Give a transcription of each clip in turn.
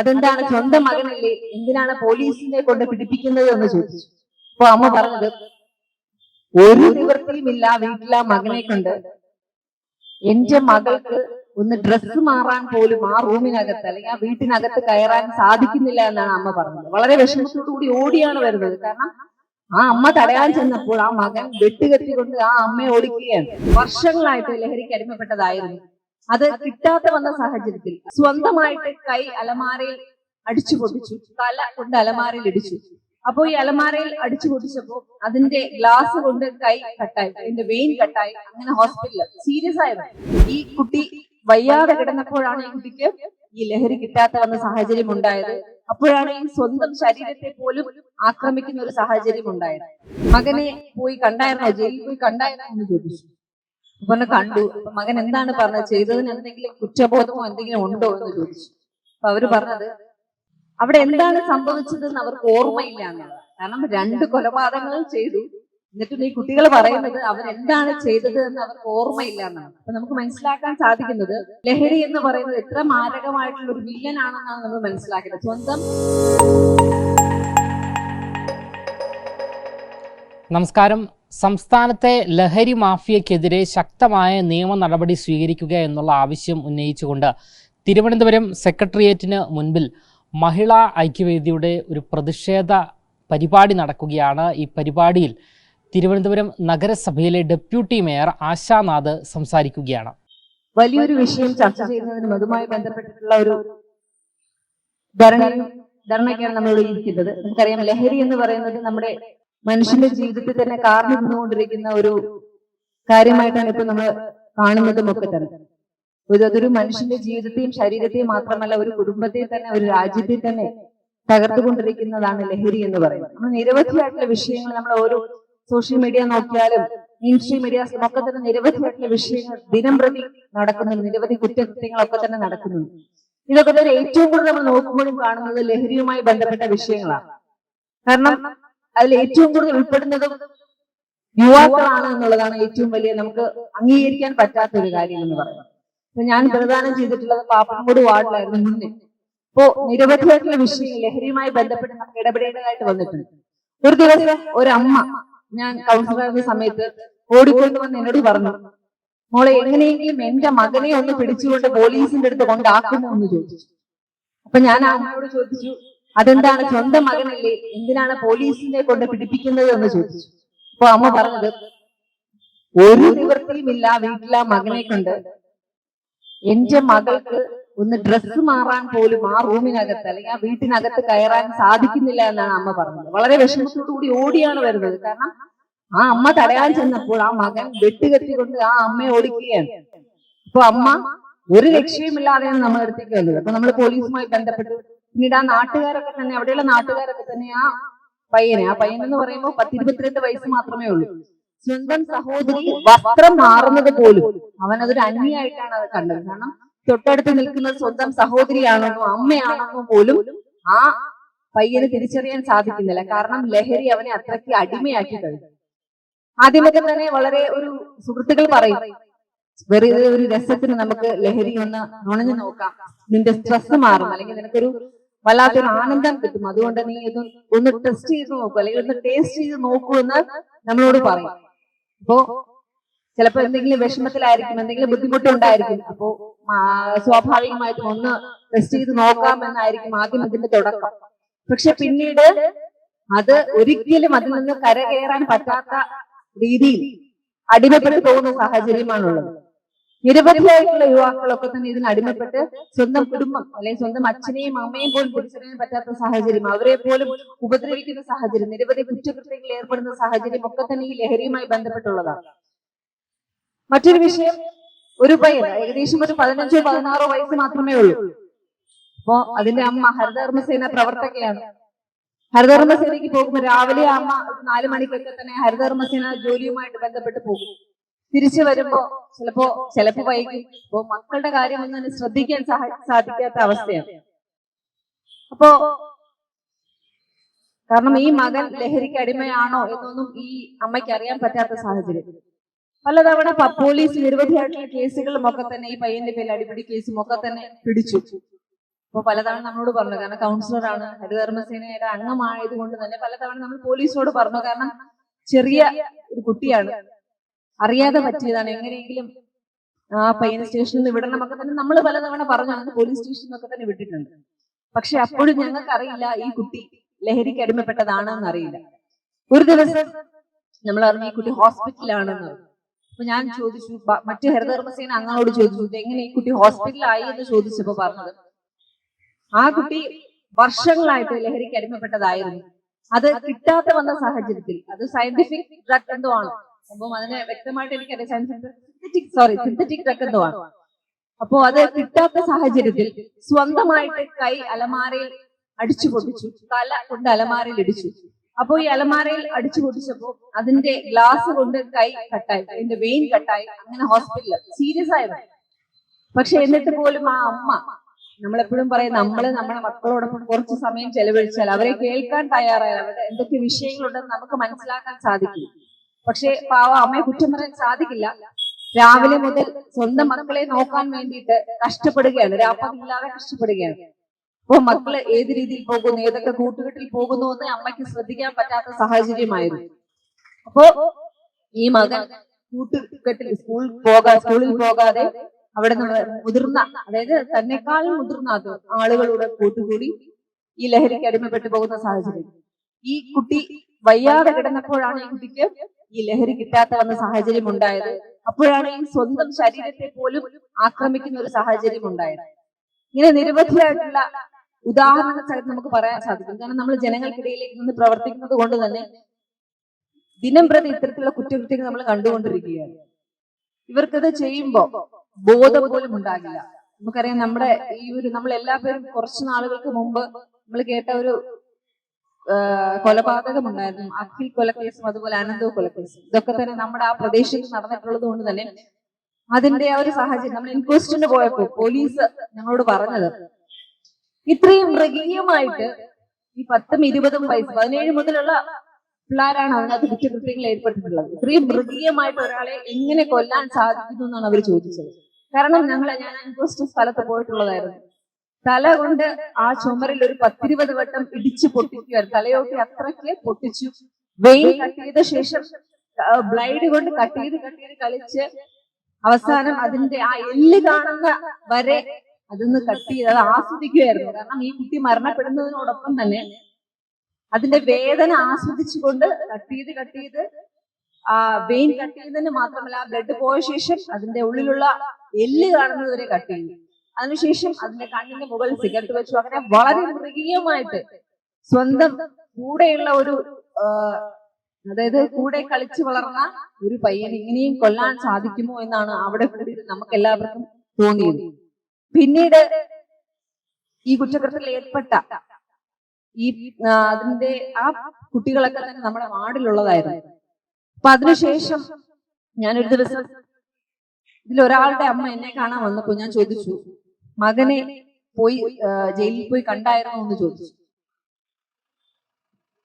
അതെന്താണ് സ്വന്തം മകനല്ലേ, എന്തിനാണ് പോലീസിനെ കൊണ്ട് പിടിപ്പിക്കുന്നത് എന്ന് ചോദിച്ചു. അപ്പൊ അമ്മ പറഞ്ഞത്, ഒരു നിവൃത്തിയുമില്ല വീട്ടിലെ മകനെ കൊണ്ട് എന്റെ മകൾക്ക് ഒന്ന് ഡ്രസ്സ് മാറാൻ പോലും ആ റൂമിനകത്ത് അല്ലെങ്കിൽ ആ വീട്ടിനകത്ത് കയറാൻ സാധിക്കുന്നില്ല എന്നാണ് അമ്മ പറഞ്ഞത്. വളരെ വിഷമത്തോടു കൂടി ഓടിയാണ് വരുന്നത്. കാരണം ആ അമ്മ തടയാൻ ചെന്നപ്പോൾ ആ മകൻ വെട്ടുകെത്തിക്കൊണ്ട് ആ അമ്മയെ ഓടിക്കുകയാണ്. വർഷങ്ങളായിട്ട് ലഹരിക്ക് അടിമപ്പെട്ടതായിരുന്നു. അത് കിട്ടാത്ത വന്ന സാഹചര്യത്തിൽ സ്വന്തമായിട്ട് കൈ അലമാരയിൽ അടിച്ചു പൊട്ടിച്ചു, തല കൊണ്ട് അലമാരയിൽ ഇടിച്ചു. അപ്പോ ഈ അലമാരയിൽ അടിച്ചു പൊട്ടിച്ചപ്പോ അതിന്റെ ഗ്ലാസ് കൊണ്ട് കൈ കട്ടായി, അതിന്റെ വെയിൻ കട്ടായി. അങ്ങനെ ഹോസ്പിറ്റലിൽ സീരിയസ് ആയിരുന്നു. ഈ കുട്ടി വയ്യാതെ കിടന്നപ്പോഴാണ് ഈ കുട്ടിക്ക് ഈ ലഹരി കിട്ടാത്ത വന്ന സാഹചര്യം ഉണ്ടായത്. അപ്പോഴാണ് ഈ സ്വന്തം ശരീരത്തെ പോലും ആക്രമിക്കുന്ന ഒരു സാഹചര്യം ഉണ്ടായത്. മകനെ പോയി കണ്ടായിരുന്നോ, ജയിലിൽ പോയി കണ്ടായിരുന്നോ എന്ന് ചോദിച്ചു. അപ്പൊ കണ്ടു. അപ്പൊ മകൻ എന്താണ് പറഞ്ഞത്, ചെയ്തതിന് എന്തെങ്കിലും കുറ്റബോധമോ എന്തെങ്കിലും ഉണ്ടോ എന്ന് ചോദിച്ചു. അപ്പൊ അവര് പറഞ്ഞത് അവിടെ എന്താണ് സംഭവിച്ചതെന്ന് അവർക്ക് ഓർമ്മയില്ല എന്നാണ്. കാരണം 2 കൊലപാതകങ്ങൾ ചെയ്തു, എന്നിട്ടും ഈ കുട്ടികൾ പറയുന്നത് അവരെന്താണ് ചെയ്തത് എന്ന് അവർക്ക് ഓർമ്മയില്ല എന്നാണ്. അപ്പൊ നമുക്ക് മനസ്സിലാക്കാൻ സാധിക്കുന്നത് ലഹരി എന്ന് പറയുന്നത് എത്ര മാരകമായിട്ടുള്ള ഒരു വില്ലനാണെന്നാണ് നമ്മൾ മനസ്സിലാക്കുന്നത്. സ്വന്തം നമസ്കാരം. സംസ്ഥാനത്തെ ലഹരി മാഫിയക്കെതിരെ ശക്തമായ നിയമ നടപടി സ്വീകരിക്കുക എന്നുള്ള ആവശ്യം ഉന്നയിച്ചുകൊണ്ട് തിരുവനന്തപുരം സെക്രട്ടേറിയറ്റിന് മുൻപിൽ മഹിളാ ഐക്യവേദിയുടെ ഒരു പ്രതിഷേധ പരിപാടി നടക്കുകയാണ്. ഈ പരിപാടിയിൽ തിരുവനന്തപുരം നഗരസഭയിലെ ഡെപ്യൂട്ടി മേയർ ആശാനാഥ് സംസാരിക്കുകയാണ്. വലിയൊരു വിഷയം ചർച്ച ചെയ്യുന്നതിനും അതുമായി ബന്ധപ്പെട്ടിട്ടുള്ള ഒരു ധർണയ്ക്കാണ് നമ്മൾ ഇരിക്കുന്നത്. നമുക്കറിയാം, ലഹരി എന്ന് പറയുന്നത് നമ്മുടെ മനുഷ്യന്റെ ജീവിതത്തിൽ തന്നെ കാർന്നു നിന്നുകൊണ്ടിരിക്കുന്ന ഒരു കാര്യമായിട്ടാണ് ഇപ്പൊ നമ്മൾ കാണുന്നതും ഒക്കെ തന്നെ. അതൊരു മനുഷ്യന്റെ ജീവിതത്തെയും ശരീരത്തെയും മാത്രമല്ല, ഒരു കുടുംബത്തെ തന്നെ, ഒരു രാജ്യത്തെ തന്നെ തകർത്തുകൊണ്ടിരിക്കുന്നതാണ് ലഹരി എന്ന് പറയുന്നത്. നമ്മൾ നിരവധിയായിട്ടുള്ള വിഷയങ്ങൾ, നമ്മൾ ഓരോ സോഷ്യൽ മീഡിയ നോക്കിയാലും മെയിൻസ്ട്രീം മീഡിയാസ് ഒക്കെ തന്നെ നിരവധിയായിട്ടുള്ള വിഷയങ്ങൾ ദിനം പ്രതി നടക്കുന്നുണ്ട്. നിരവധി കുറ്റകൃത്യങ്ങളൊക്കെ തന്നെ നടക്കുന്നുണ്ട്. ഇതൊക്കെ തന്നെ ഏറ്റവും കൂടുതൽ നമ്മൾ നോക്കുമ്പോഴും കാണുന്നത് ലഹരിയുമായി ബന്ധപ്പെട്ട വിഷയങ്ങളാണ്. കാരണം അതിൽ ഏറ്റവും കൂടുതൽ ഉൾപ്പെടുന്നതും യുവാക്കളാണ് എന്നുള്ളതാണ് ഏറ്റവും വലിയ നമുക്ക് അംഗീകരിക്കാൻ പറ്റാത്ത ഒരു കാര്യം എന്ന് പറയുന്നത്. അപ്പൊ ഞാൻ പ്രദാനം ചെയ്തിട്ടുള്ളത് പാപ്പനംകോട് വാർഡിലായിരുന്നു മുന്നേ. ഇപ്പോ നിരവധിയായിട്ടുള്ള വിഷയങ്ങൾ ലഹരിയുമായി ബന്ധപ്പെട്ട് നമുക്ക് ഇടപെടേണ്ടതായിട്ട് വന്നിട്ടുണ്ട്. ഒരു ദിവസം ഒരമ്മ, ഞാൻ കൗൺസിലറായിരുന്ന സമയത്ത് ഓടിക്കൊണ്ട് വന്ന് എന്നോട് പറഞ്ഞു, മോളെ എങ്ങനെയെങ്കിലും എന്റെ മകനെ ഒന്ന് പിടിച്ചുകൊണ്ട് പോലീസിന്റെ അടുത്ത് കൊണ്ടാക്കുമോ എന്ന് ചോദിച്ചു. അപ്പൊ ഞാൻ ആ അമ്മയോട് ചോദിച്ചു, അതെന്താണ് സ്വന്തം മകനല്ലേ, എന്തിനാണ് പോലീസിനെ കൊണ്ട് പിടിപ്പിക്കുന്നത് എന്ന് ചോദിച്ചു. അപ്പൊ അമ്മ പറഞ്ഞത്, ഒരു നിവൃത്തിയുമില്ല വീട്ടിലെ മകനെ കൊണ്ട് എന്റെ മകൾക്ക് ഒന്ന് ഡ്രസ്സ് മാറാൻ പോലും ആ റൂമിനകത്ത് അല്ലെങ്കിൽ ആ വീട്ടിനകത്ത് കയറാൻ സാധിക്കുന്നില്ല എന്നാണ് അമ്മ പറഞ്ഞത്. വളരെ വിഷമത്തോടു കൂടി ഓടിയാണ് വരുന്നത്. കാരണം ആ അമ്മ തടയാൻ ചെന്നപ്പോൾ ആ മകൻ വെട്ടുകെത്തിക്കൊണ്ട് ആ അമ്മയെ ഓടിക്കുകയാണ്. അപ്പൊ അമ്മ ഒരു രക്ഷയുമില്ലാതെയാണ് നമ്മൾ അടുത്തേക്ക് വന്നത്. അപ്പൊ നമ്മൾ പോലീസുമായി ബന്ധപ്പെട്ടു. പിന്നീട് ആ നാട്ടുകാരൊക്കെ തന്നെ, അവിടെയുള്ള നാട്ടുകാരൊക്കെ തന്നെ ആ പയ്യനെന്ന് പറയുമ്പോൾ 10-22 വയസ്സ് മാത്രമേ ഉള്ളൂ. സ്വന്തം സഹോദരി വസ്ത്രം മാറുന്നത് പോലും അവനതൊരു അന്യായിട്ടാണ് അത് കണ്ടത്. കാരണം തൊട്ടടുത്ത് നിൽക്കുന്നത് സ്വന്തം സഹോദരിയാണെന്നോ അമ്മയാണെന്നോ പോലും ആ പയ്യന് തിരിച്ചറിയാൻ സാധിക്കുന്നില്ല. കാരണം ലഹരി അവനെ അത്രയ്ക്ക് അടിമയാക്കി കഴിഞ്ഞു. ആദ്യമൊക്കെ തന്നെ വളരെ ഒരു സുഹൃത്തുക്കൾ പറയും, വെറുതെ ഒരു രസത്തിന് നമുക്ക് ലഹരി ഒന്ന് നുണഞ്ഞു നോക്കാം, നിന്റെ സ്ട്രെസ് മാറും, അല്ലെങ്കിൽ നിനക്കൊരു വല്ലാത്തൊരു ആനന്ദം കിട്ടും, അതുകൊണ്ട് നീ ഇത് ഒന്ന് ടെസ്റ്റ് ചെയ്ത് നോക്കൂ, അല്ലെങ്കിൽ ഒന്ന് ടേസ്റ്റ് ചെയ്ത് നോക്കൂ എന്ന് നമ്മളോട് പറയും. അപ്പോ ചിലപ്പോ എന്തെങ്കിലും വിഷമത്തിലായിരിക്കും, എന്തെങ്കിലും ബുദ്ധിമുട്ടുണ്ടായിരിക്കും. അപ്പോ സ്വാഭാവികമായിട്ടും ഒന്ന് ടെസ്റ്റ് ചെയ്ത് നോക്കാം എന്നായിരിക്കും ആദ്യം ഇതിന്റെ തുടക്കം. പക്ഷെ പിന്നീട് അത് ഒരിക്കലും അതിൽ നിന്ന് കരകയറാൻ പറ്റാത്ത രീതിയിൽ അടിമപ്പെട്ട് പോകുന്ന സാഹചര്യമാണുള്ളത്. നിരവധിയായിട്ടുള്ള യുവാക്കളൊക്കെ തന്നെ ഇതിന് അടിമപ്പെട്ട് സ്വന്തം കുടുംബം അല്ലെങ്കിൽ സ്വന്തം അച്ഛനെയും അമ്മയും പോലും തിരിച്ചറിയാൻ പറ്റാത്ത സാഹചര്യം, അവരെ പോലും ഉപദ്രവിക്കുന്ന സാഹചര്യം, നിരവധി കുറ്റകൃത്യങ്ങളിൽ ഏർപ്പെടുന്ന സാഹചര്യം ഒക്കെ തന്നെ ഈ ലഹരിയുമായി ബന്ധപ്പെട്ടുള്ളതാണ്. മറ്റൊരു വിഷയം, ഒരു പയ്യൻ ഏകദേശം ഒരു 15-16 വയസ്സ് മാത്രമേ ഉള്ളൂ. അപ്പോ അതിന്റെ അമ്മ ഹരിതകർമ്മസേന പ്രവർത്തകയാണ്. ഹരിതകർമ്മസേനയ്ക്ക് പോകുമ്പോൾ രാവിലെ അമ്മ 4 മണിക്കൊക്കെ തന്നെ ഹരിതകർമ്മസേന ജോലിയുമായിട്ട് ബന്ധപ്പെട്ട് പോകും. തിരിച്ചു വരുമ്പോ ചിലപ്പോ വൈകി. അപ്പോ മക്കളുടെ കാര്യം ഒന്നും ശ്രദ്ധിക്കാൻ സാധിക്കാത്ത അവസ്ഥയാണ്. അപ്പോ കാരണം ഈ മകൻ ലഹരിക്ക് അടിമയാണോ എന്നൊന്നും ഈ അമ്മയ്ക്ക് അറിയാൻ പറ്റാത്ത സാഹചര്യം. പലതവണ പോലീസ് നിരവധിയായിട്ടുള്ള കേസുകളും ഒക്കെ തന്നെ ഈ പയ്യന്റെ പേരിൽ അടിപിടി കേസും ഒക്കെ തന്നെ പിടിച്ചു. അപ്പൊ പലതവണ നമ്മളോട് പറഞ്ഞു, കാരണം കൗൺസിലറാണ്, ഹരിതകർമ്മസേനയുടെ അംഗമായത് കൊണ്ട് തന്നെ പലതവണ നമ്മൾ പോലീസിനോട് പറഞ്ഞു. കാരണം ചെറിയ ഒരു കുട്ടിയാണ്, അറിയാതെ പറ്റിയതാണ്, എങ്ങനെയെങ്കിലും ആ പയ്യനെ സ്റ്റേഷനിൽ നിന്ന് വിടണമൊക്കെ തന്നെ നമ്മൾ പലതവണ പറഞ്ഞു. അങ്ങനെ പോലീസ് സ്റ്റേഷനിലൊക്കെ തന്നെ വിട്ടിട്ടുണ്ട്. പക്ഷെ അപ്പോഴും ഞങ്ങൾക്ക് അറിയില്ല ഈ കുട്ടി ലഹരിക്ക് അടിമപ്പെട്ടതാണെന്ന് അറിയില്ല. ഒരു ദിവസം നമ്മൾ അറിഞ്ഞു ഈ കുട്ടി ഹോസ്പിറ്റലിലാണെന്ന്. അപ്പൊ ഞാൻ ചോദിച്ചു, മറ്റു ഹരിതകർമ്മസേന അംഗങ്ങളോട് ചോദിച്ചു, എങ്ങനെ ഈ കുട്ടി ഹോസ്പിറ്റലിലായി എന്ന് ചോദിച്ചപ്പോ പറഞ്ഞത് ആ കുട്ടി വർഷങ്ങളായിട്ട് ലഹരിക്ക് അടിമപ്പെട്ടതായിരുന്നു. അത് കിട്ടാതെ വന്ന സാഹചര്യത്തിൽ, അത് സയന്റിഫിക് ഡ്രഗ് എന്തോ ആണ് സംഭവം, അതിനെ വ്യക്തമായിട്ട് എനിക്കറിയാം, സിന്തറ്റിക് ഡ്രഗ് എന്തോ ആണ്. അപ്പോ അത് കിട്ടാത്ത സാഹചര്യത്തിൽ സ്വന്തമായിട്ട് കൈ അലമാരയിൽ അടിച്ചു പൊട്ടിച്ചു, തല കൊണ്ട് അലമാരയിൽ ഇടിച്ചു. അപ്പോ ഈ അലമാരയിൽ അടിച്ചു പൊട്ടിച്ചപ്പോ അതിന്റെ ഗ്ലാസ് കൊണ്ട് കൈ കട്ടായി, അതിന്റെ വെയിൻ കട്ടായി. അങ്ങനെ ഹോസ്പിറ്റലിൽ സീരിയസ് ആയിരുന്നു. പക്ഷെ എന്നിട്ട് പോലും ആ അമ്മ, നമ്മളെപ്പോഴും പറയും, നമ്മള് നമ്മുടെ മക്കളോടൊപ്പം കുറച്ച് സമയം ചെലവഴിച്ചാൽ അവരെ കേൾക്കാൻ തയ്യാറായാൽ അവരുടെ എന്തൊക്കെ വിഷയങ്ങളുണ്ടെന്ന് നമുക്ക് മനസ്സിലാക്കാൻ സാധിക്കും. പക്ഷെ പാവ അമ്മയെ കുറ്റം പറയാൻ സാധിക്കില്ല. രാവിലെ മുതൽ സ്വന്തം മക്കളെ നോക്കാൻ വേണ്ടിയിട്ട് കഷ്ടപ്പെടുകയാണ്, രാപ്പകലില്ലാതെ കഷ്ടപ്പെടുകയാണ്. അപ്പൊ മക്കള് ഏത് രീതിയിൽ പോകുന്നു, ഏതൊക്കെ കൂട്ടുകെട്ടിൽ പോകുന്നു എന്ന് അമ്മയ്ക്ക് ശ്രദ്ധിക്കാൻ പറ്റാത്ത സാഹചര്യമായിരുന്നു. അപ്പോ ഈ മകൻ കൂട്ടുകെട്ടിൽ സ്കൂളിൽ പോകാതെ അവിടെ നിന്ന് മുതിർന്ന, അതായത് തന്നെക്കാൾ മുതിർന്ന ആളുകളുടെ കൂട്ടുകൂടി ഈ ലഹരിക്ക് അടിമപ്പെട്ടു പോകുന്ന സാഹചര്യം. ഈ കുട്ടി വയ്യാതെ കിടന്നപ്പോഴാണ് ഈ കുട്ടിക്ക് ഈ ലഹരി കിട്ടാത്ത വന്ന സാഹചര്യം ഉണ്ടായത്. അപ്പോഴാണ് ഈ സ്വന്തം ശരീരത്തെ പോലും ആക്രമിക്കുന്ന ഒരു സാഹചര്യം ഉണ്ടായത്. ഇങ്ങനെ നിരവധിയായിട്ടുള്ള ഉദാഹരണങ്ങൾ നമുക്ക് പറയാൻ സാധിക്കും. കാരണം നമ്മൾ ജനങ്ങൾക്കിടയിലേക്ക് നിന്ന് പ്രവർത്തിക്കുന്നത് കൊണ്ട് തന്നെ ദിനം പ്രതി ഇത്തരത്തിലുള്ള കുറ്റകൃത്യങ്ങൾ നമ്മൾ കണ്ടുകൊണ്ടിരിക്കുകയാണ്. ഇവർക്കത് ചെയ്യുമ്പോ ബോധം പോലും ഉണ്ടാകില്ല. നമുക്കറിയാം, നമ്മുടെ നമ്മൾ എല്ലാവരും കുറച്ചു നാളുകൾക്ക് മുമ്പ് നമ്മൾ കേട്ട ഒരു കൊലപാതകം ഉണ്ടായിരുന്നു, അഖിൽ കൊലക്കേസും അതുപോലെ അനന്തോ കൊലക്കേസും. ഇതൊക്കെ തന്നെ നമ്മുടെ ആ പ്രദേശത്ത് നടന്നിട്ടുള്ളത് കൊണ്ട് തന്നെ അതിന്റെ ആ ഒരു സാഹചര്യം, നമ്മൾ ഇൻക്വസ്റ്റിന് പോയപ്പോ പോലീസ് ഞങ്ങളോട് പറഞ്ഞത്, ഇത്രയും മൃഗീയമായിട്ട് ഈ 10ഉം 20ഉം വയസ്സ് 17 മുതലുള്ള പിള്ളേരാണ് അതിനകത്ത് കുറ്റകൃത്യങ്ങൾ ഏർപ്പെട്ടിട്ടുള്ളത്. ഇത്രയും മൃഗീയമായിട്ട് ഒരാളെ എങ്ങനെ കൊല്ലാൻ സാധിക്കുന്നു എന്നാണ് അവർ ചോദിച്ചത്. കാരണം ഞാൻ ഇൻക്വസ്റ്റ് സ്ഥലത്ത് പോയിട്ടുള്ളതായിരുന്നു. തല കൊണ്ട് ആ ചുമരിൽ ഒരു 10-20 വട്ടം ഇടിച്ചു പൊട്ടിക്കുകയായിരുന്നു. തലയോട്ടി അത്രയ്ക്ക് പൊട്ടിച്ചു. വെയിൻ കട്ട് ചെയ്ത ശേഷം ബ്ലൈഡ് കൊണ്ട് കട്ട് ചെയ്ത് കളിച്ച് അവസാനം അതിന്റെ ആ എല്ല് കാണുന്ന വരെ അതൊന്ന് കട്ട് ചെയ്ത് അത് ആസ്വദിക്കുകയായിരുന്നു. കാരണം ഈ കുട്ടി മരണപ്പെടുന്നതിനോടൊപ്പം തന്നെ അതിന്റെ വേദന ആസ്വദിച്ചുകൊണ്ട് കട്ട് ചെയ്ത് ആ വെയിൻ കട്ട് ചെയ്യുന്നതിന് മാത്രമല്ല, ആ ബ്ലഡ് പോയ ശേഷം അതിന്റെ ഉള്ളിലുള്ള എല്ല് കാണുന്നത് വരെ കട്ട് ചെയ്തു. അതിനുശേഷം അതിന്റെ കണ്ണിന്റെ മുകളിൽ സിഗരറ്റ് വെച്ചു. അങ്ങനെ വളരെ മൃഗീയമായിട്ട് സ്വന്തം കൂടെയുള്ള ഒരു അതായത് കൂടെ കളിച്ചു വളർന്ന ഒരു പയ്യൻ ഇങ്ങനെയും കൊല്ലാൻ സാധിക്കുമോ എന്നാണ് അവിടെ കൂടി നമുക്ക് എല്ലാവർക്കും തോന്നിയത്. പിന്നീട് ഈ കുറ്റകൃത്യത്തിൽ ഏർപ്പെട്ട ഈ അതിന്റെ ആ കുട്ടികളൊക്കെ തന്നെ നമ്മുടെ വാർഡിലുള്ളതായിരുന്നു. അപ്പൊ അതിനുശേഷം ഞാനൊരു ദിവസം ഇതിലൊരാളുടെ അമ്മ എന്നെ കാണാൻ വന്നപ്പോ ഞാൻ ചോദിച്ചു, മകനെ ജയിലിൽ പോയി കണ്ടായിരുന്നോ എന്ന് ചോദിച്ചു.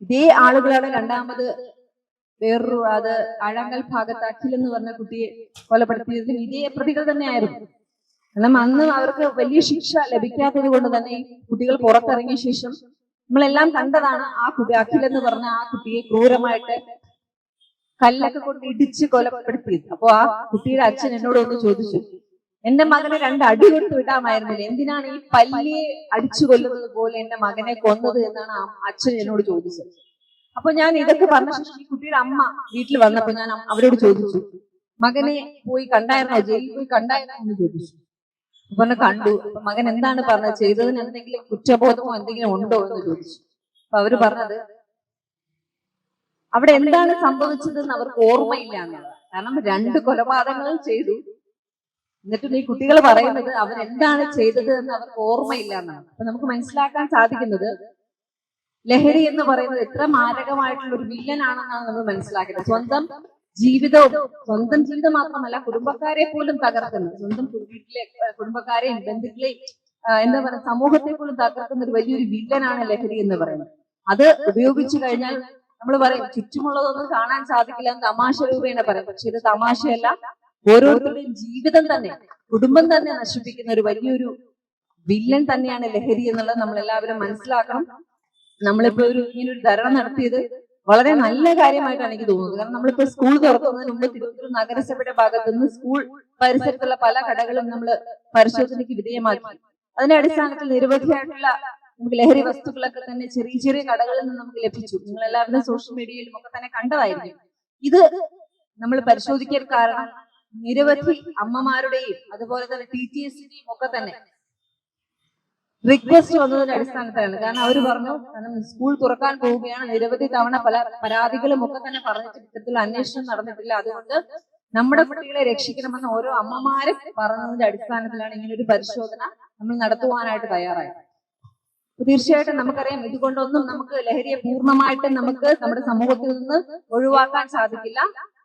ഇതേ ആളുകളാണ് രണ്ടാമത് വേറൊരു അത് അഴങ്കൽ ഭാഗത്ത് അഖിൽ എന്ന് പറഞ്ഞ കുട്ടിയെ കൊലപ്പെടുത്തിയതിലും ഇതേ പ്രതികൾ തന്നെയായിരുന്നു. കാരണം അന്ന് അവർക്ക് വലിയ ശിക്ഷ ലഭിക്കാത്തത് കൊണ്ട് തന്നെ കുട്ടികൾ പുറത്തിറങ്ങിയ ശേഷം നമ്മളെല്ലാം കണ്ടതാണ് ആ കുട്ടി അഖിൽ എന്ന് പറഞ്ഞ ആ കുട്ടിയെ ക്രൂരമായിട്ട് കല്ലൊക്കെ കൊണ്ട് ഇടിച്ച് കൊലപ്പെടുത്തിയത്. അപ്പൊ ആ കുട്ടിയുടെ അച്ഛൻ എന്നോട് ഒന്ന് ചോദിച്ചു, എന്റെ മകനെ 2 അടി കൊടുത്ത് വിടാമായിരുന്നില്ല, എന്തിനാണ് ഈ പല്ലിയെ അടിച്ചു കൊല്ലുന്നത് പോലെ എന്റെ മകനെ കൊന്നത് എന്നാണ് ആ അച്ഛൻ എന്നോട് ചോദിച്ചത്. അപ്പൊ ഞാൻ ഇതൊക്കെ പറഞ്ഞ ശേഷം ഈ കുട്ടിയുടെ അമ്മ വീട്ടിൽ വന്നപ്പോ ഞാൻ അവരോട് ചോദിച്ചു, മകനെ പോയി കണ്ടായിരുന്നോ, ജയിലിൽ പോയി കണ്ടായിരുന്നോ എന്ന് ചോദിച്ചു. അപ്പൊ കണ്ടു. അപ്പൊ മകൻ എന്താണ് പറഞ്ഞത്, ചെയ്തതിന് എന്തെങ്കിലും കുറ്റബോധമോ എന്തെങ്കിലും ഉണ്ടോ എന്ന് ചോദിച്ചു. അപ്പൊ അവര് പറഞ്ഞത് അവിടെ എന്താണ് സംഭവിച്ചതെന്ന് അവർക്ക് ഓർമ്മയില്ല എന്നുള്ളത്. കാരണം 2 കൊലപാതകങ്ങൾ ചെയ്തു, എന്നിട്ടും ഈ കുട്ടികൾ പറയുന്നത് അവരെന്താണ് ചെയ്തത് എന്ന് അവർക്ക് ഓർമ്മയില്ല എന്നാണ്. അപ്പൊ നമുക്ക് മനസ്സിലാക്കാൻ സാധിക്കുന്നത് ലഹരി എന്ന് പറയുന്നത് എത്ര മാരകമായിട്ടുള്ള ഒരു വില്ലനാണെന്നാണ് നമ്മൾ മനസ്സിലാക്കുന്നത്. സ്വന്തം ജീവിതം മാത്രമല്ല, കുടുംബക്കാരെ പോലും തകർക്കുന്നത്, സ്വന്തം വീട്ടിലെ കുടുംബക്കാരെയും ബന്ധുക്കളെയും എന്താ പറയുക സമൂഹത്തെ പോലും തകർക്കുന്ന ഒരു വലിയൊരു വില്ലനാണ് ലഹരി എന്ന് പറയുന്നത്. അത് ഉപയോഗിച്ചു കഴിഞ്ഞാൽ നമ്മൾ പറയും ചുറ്റുമുള്ളതൊന്നും കാണാൻ സാധിക്കില്ല എന്ന് തമാശ രൂപേണ പറയും. പക്ഷെ ഇത് തമാശയല്ല, ഓരോരുത്തരുടെയും ജീവിതം തന്നെ, കുടുംബം തന്നെ നശിപ്പിക്കുന്ന ഒരു വലിയൊരു വില്ലൻ തന്നെയാണ് ലഹരി എന്നുള്ളത് നമ്മൾ എല്ലാവരും മനസ്സിലാക്കണം. നമ്മളിപ്പോ ഇങ്ങനെ ഒരു ധർണ നടത്തിയത് വളരെ നല്ല കാര്യമായിട്ടാണ് എനിക്ക് തോന്നുന്നത്. കാരണം നമ്മളിപ്പോ സ്കൂൾ തുറക്കുന്നതിന് മുമ്പ് തിരുവനന്തപുരം നഗരസഭയുടെ ഭാഗത്തു നിന്ന് സ്കൂൾ പരിസരത്തുള്ള പല കടകളും നമ്മൾ പരിശോധനയ്ക്ക് വിധേയമാക്കി. അതിന്റെ അടിസ്ഥാനത്തിൽ നിരവധിയായിട്ടുള്ള നമുക്ക് ലഹരി വസ്തുക്കളൊക്കെ തന്നെ ചെറിയ ചെറിയ കടകളിൽ നിന്ന് നമുക്ക് ലഭിച്ചു. നിങ്ങൾ എല്ലാവരും സോഷ്യൽ മീഡിയയിലും ഒക്കെ തന്നെ കണ്ടതായിരിക്കും. ഇത് നമ്മൾ പരിശോധിക്കാൻ കാരണം നിരവധി അമ്മമാരുടെയും അതുപോലെ തന്നെ TTSന്റെയും ഒക്കെ തന്നെ റിക്വസ്റ്റ് വന്നതിന്റെ അടിസ്ഥാനത്തിലാണ്. കാരണം അവർ പറഞ്ഞു, കാരണം സ്കൂൾ തുറക്കാൻ പോവുകയാണ്, നിരവധി തവണ പല പരാതികളും ഒക്കെ തന്നെ പറഞ്ഞിട്ട് ഇത്തരത്തിലുള്ള അന്വേഷണം നടന്നിട്ടില്ല, അതുകൊണ്ട് നമ്മുടെ കുട്ടികളെ രക്ഷിക്കണമെന്ന് ഓരോ അമ്മമാരും പറഞ്ഞതിന്റെ അടിസ്ഥാനത്തിലാണ് ഇങ്ങനെ ഒരു പരിശോധന നമ്മൾ നടത്തുവാനായിട്ട് തയ്യാറായത്. തീർച്ചയായിട്ടും നമുക്കറിയാം, ഇതുകൊണ്ടൊന്നും നമുക്ക് ലഹരിയെ പൂർണ്ണമായിട്ടും നമുക്ക് നമ്മുടെ സമൂഹത്തിൽ നിന്ന് ഒഴിവാക്കാൻ സാധിക്കില്ല.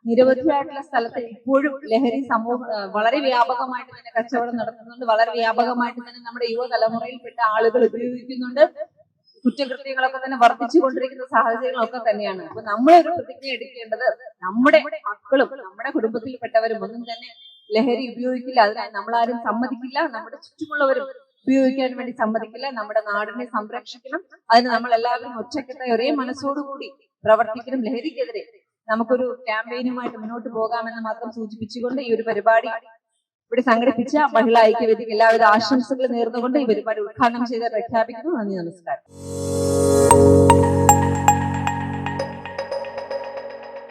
നിരവധിയായിട്ടുള്ള സ്ഥലത്ത് ഇപ്പോഴും ലഹരി വളരെ വ്യാപകമായിട്ട് തന്നെ കച്ചവടം നടത്തുന്നുണ്ട്. വളരെ വ്യാപകമായിട്ട് തന്നെ നമ്മുടെ യുവതലമുറയിൽപ്പെട്ട ആളുകൾ ഉപയോഗിക്കുന്നുണ്ട്. കുറ്റകൃത്യങ്ങളൊക്കെ തന്നെ വർദ്ധിച്ചുകൊണ്ടിരിക്കുന്ന സാഹചര്യങ്ങളൊക്കെ തന്നെയാണ്. അപ്പൊ നമ്മളൊരു പ്രതിജ്ഞ എടുക്കേണ്ടത്, നമ്മുടെ മക്കളും നമ്മുടെ കുടുംബത്തിൽപ്പെട്ടവരും ഒന്നും തന്നെ ലഹരി ഉപയോഗിക്കില്ല, അതിനായി നമ്മളാരും സമ്മതിക്കില്ല, നമ്മുടെ ചുറ്റുമുള്ളവരും ഉപയോഗിക്കാൻ വേണ്ടി സമ്മതിക്കില്ല. നമ്മുടെ നാടിനെ സംരക്ഷിക്കണം. അതിന് നമ്മൾ എല്ലാവരും ഒറ്റക്കെട്ടായി ഒരേ മനസ്സോടുകൂടി പ്രവർത്തിക്കണം. ലഹരിക്കെതിരെ നമുക്കൊരു ക്യാമ്പയിനുമായിട്ട് മുന്നോട്ട് പോകാമെന്ന് മാത്രം സൂചിപ്പിച്ചുകൊണ്ട് ഈ ഒരു പരിപാടി ഇവിടെ സംഘടിപ്പിച്ച മഹിളാ ഐക്യവേദിക്ക് എല്ലാവിധ ആശംസകൾ നേർന്നുകൊണ്ട് ഈ പരിപാടി ഉദ്ഘാടനം ചെയ്ത് പ്രഖ്യാപിക്കുന്നു. നന്ദി, നമസ്കാരം.